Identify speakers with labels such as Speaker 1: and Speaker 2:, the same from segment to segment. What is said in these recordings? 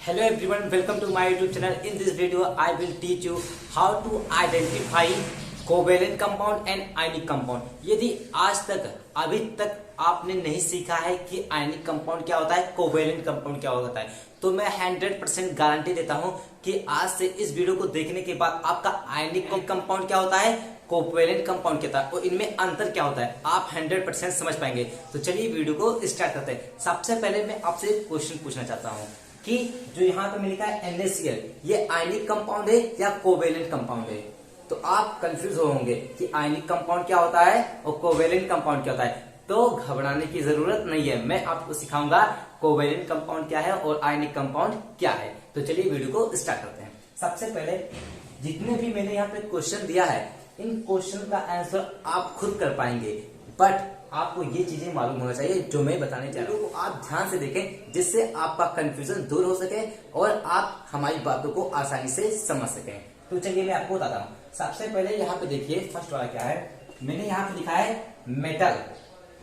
Speaker 1: Hello everyone, welcome to my YouTube channel. In this video, I will teach you how to identify covalent compound and ionic compound. यदि आज तक अभी तक आपने नहीं सीखा है कि आयनिक कंपाउंड क्या होता है, कोवेलेंट कंपाउंड क्या होता है, तो मैं 100% गारंटी देता हूं कि आज से इस वीडियो को देखने के बाद आपका आयनिक कंपाउंड क्या होता है, कोवेलेंट कंपाउंड क्या होता है और इनमें अंतर क्या होता है, आप 100% समझ पाएंगे। तो चलिए वीडियो को स्टार्ट करते हैं। सबसे पहले मैं आपसे एक क्वेश्चन पूछना चाहता हूँ कि जो यहाँ पे लिखा है NaCl, ये आयनिक कंपाउंड है या कोवेलेंट कंपाउंड है। तो आप कंफ्यूज होंगे कि आयनिक कंपाउंड क्या होता है और कोवेलेंट कंपाउंड क्या होता है। तो घबराने की जरूरत नहीं है, मैं आपको सिखाऊंगा कोवेलेंट कंपाउंड क्या है और आयनिक कंपाउंड क्या है। तो चलिए वीडियो को स्टार्ट करते हैं। सबसे पहले जितने भी मैंने यहाँ पे क्वेश्चन दिया है, इन क्वेश्चन का आंसर आप खुद कर पाएंगे, बट आपको ये चीजें मालूम होना चाहिए जो मैं बताने चाह रहा हूँ। आप ध्यान से देखें जिससे आपका कंफ्यूजन दूर हो सके और आप हमारी बातों को आसानी से समझ सकें। तो चलिए मैं आपको बताता हूँ। सबसे पहले यहाँ पे देखिए, फर्स्ट वाला क्या है, मैंने यहाँ पे लिखा है मेटल।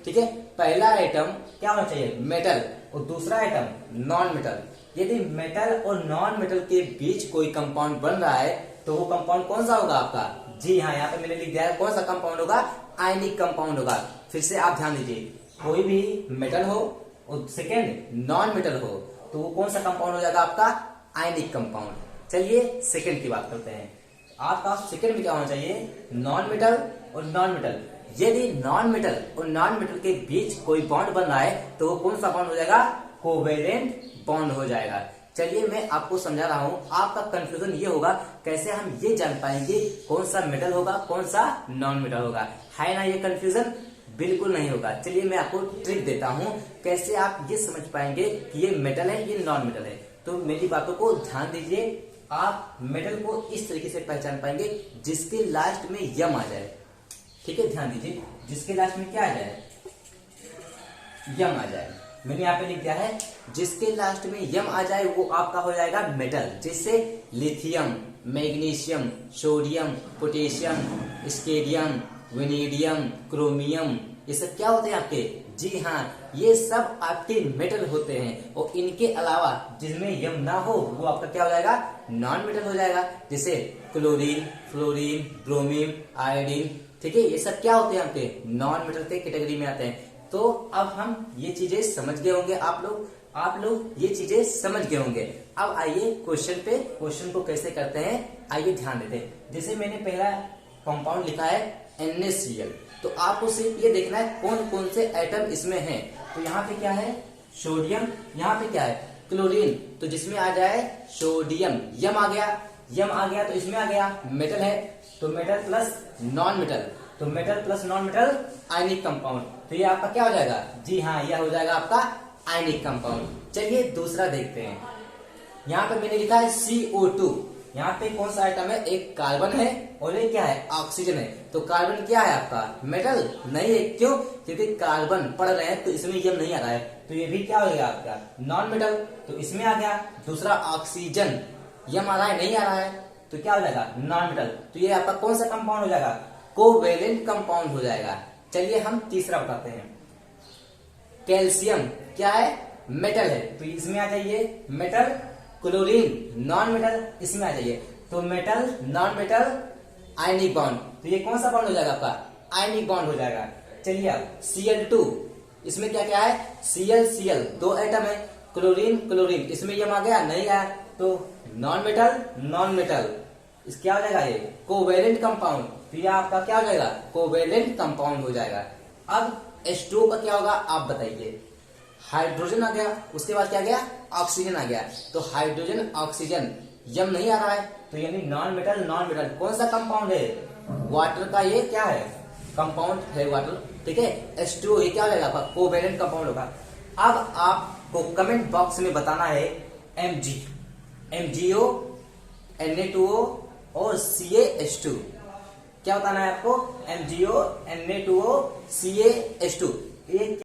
Speaker 1: ठीक है, पहला आइटम क्या होना चाहिए, मेटल, और दूसरा आइटम नॉन मेटल। यदि मेटल और नॉन मेटल के बीच कोई कंपाउंड बन रहा है तो वो कंपाउंड कौन सा होगा आपका, जी हाँ, यहाँ पे मैंने लिख दिया है कौन सा कंपाउंड होगा, आयनिक कंपाउंड होगा। फिर से आप ध्यान दीजिए, कोई भी मेटल हो और सेकेंड नॉन मेटल हो तो वो कौन सा कंपाउंड हो जाएगा आपका, आयनिक कंपाउंड। चलिए सेकेंड की बात करते हैं। आपका सेकेंड में क्या होना चाहिए, नॉन मेटल और नॉन मेटल। यदि नॉन मेटल और नॉन मेटल के बीच कोई बॉन्ड बन रहा है तो वो कौन सा बॉन्ड हो जाएगा, कोवेलेंट बॉन्ड हो जाएगा। चलिए मैं आपको समझा रहा हूं, आपका कंफ्यूजन ये होगा कैसे हम ये जान पाएंगे कौन सा मेटल होगा कौन सा नॉन मेटल होगा, है ना ये कंफ्यूजन, बिल्कुल नहीं होगा। चलिए मैं आपको ट्रिक देता हूं कैसे आप ये समझ पाएंगे कि ये मेटल है ये नॉन मेटल है। तो मेरी बातों को ध्यान दीजिए, आप मेटल को इस तरीके से पहचान पाएंगे जिसके लास्ट में यम आ जाए। ठीक है, ध्यान दीजिए, जिसके लास्ट में क्या आ जाए, यम आ जाए। मैंने यहाँ पे लिख दिया है जिसके लास्ट में यम आ जाए वो आपका हो जाएगा मेटल। जैसे lithium, magnesium, sodium, potassium, स्केडियम, vanadium, chromium, ये सब क्या होते हैं आपके, जी हाँ, ये सब आपके मेटल होते हैं। और इनके अलावा जिसमें यम ना हो वो आपका क्या हो जाएगा, नॉन मेटल हो जाएगा। जैसे क्लोरीन, फ्लोरीन, ब्रोमीन, आयोडीन। ठीक है, ये सब क्या होते हैं आपके, नॉन मेटल के कैटेगरी में आते हैं। तो अब हम ये चीजें समझ गए होंगे, आप लोग ये चीजें समझ गए होंगे। अब आइए क्वेश्चन पे, क्वेश्चन को कैसे करते हैं आइए ध्यान देते हैं। जैसे मैंने पहला कंपाउंड लिखा है NaCl, तो आपको सिर्फ ये देखना है कौन कौन से एटम इसमें हैं। तो यहाँ पे क्या है, सोडियम, यहाँ पे क्या है, क्लोरीन, तो जिसमें आ जाए सोडियम, यम आ गया तो इसमें आ गया मेटल है, तो मेटल प्लस नॉन मेटल, तो metal plus non metal ionic compound. तो ये आपका क्या हो जाएगा, जी हाँ, यह हो जाएगा आपका आयनिक कंपाउंड। चलिए दूसरा देखते हैं। यहाँ पे मैंने लिखा है CO2, यहाँ पे कौन सा आइटम है, एक कार्बन है और ये क्या है, ऑक्सीजन है। तो कार्बन क्या है आपका, मेटल नहीं है, क्यों, क्योंकि कार्बन पढ़ रहे हैं तो इसमें यम नहीं आ रहा है, तो ये भी क्या हो गया आपका, नॉन मेटल, तो इसमें आ गया। दूसरा ऑक्सीजन, यम आ रहा है, नहीं आ रहा है, तो क्या हो जाएगा, नॉन मेटल, तो ये आपका कौन सा कंपाउंड हो जाएगा, कोवेलेंट कंपाउंड हो जाएगा। चलिए हम तीसरा बताते हैं। कैल्शियम क्या है, मेटल है, तो इसमें आ जाइए मेटल, क्लोरीन नॉन मेटल, इसमें आ जाइए, तो metal non metal ionic bond, तो ये कौन सा बॉन्ड हो जाएगा आपका, आयनिक बॉन्ड हो जाएगा। चलिए अब Cl2, इसमें क्या क्या है, Cl दो एटम है, क्लोरीन क्लोरीन, इसमें यम आ गया, नहीं आया, तो नॉन मेटल, इस क्या हो जाएगा, ये कोवेलेंट कंपाउंड, तो ये आपका क्या हो जाएगा, कोवेलेंट कंपाउंड हो जाएगा। अब H2O का क्या होगा आप बताइए, हाइड्रोजन आ गया, उसके बाद क्या गया, ऑक्सीजन आ गया, तो हाइड्रोजन ऑक्सीजन, यम नहीं आ रहा है, तो यानी नॉन मेटल, कौन सा कंपाउंड है, वाटर का ये क्या है, कंपाउंड है वाटर। ठीक है, H2O ये क्या हो जाएगा आपका, कोवेलेंट कंपाउंड होगा। अब आपको कमेंट बॉक्स में बताना है MgO, Na2O और CaH2, क्या बताना है आपको, MgO, Na2O, CaH2, ये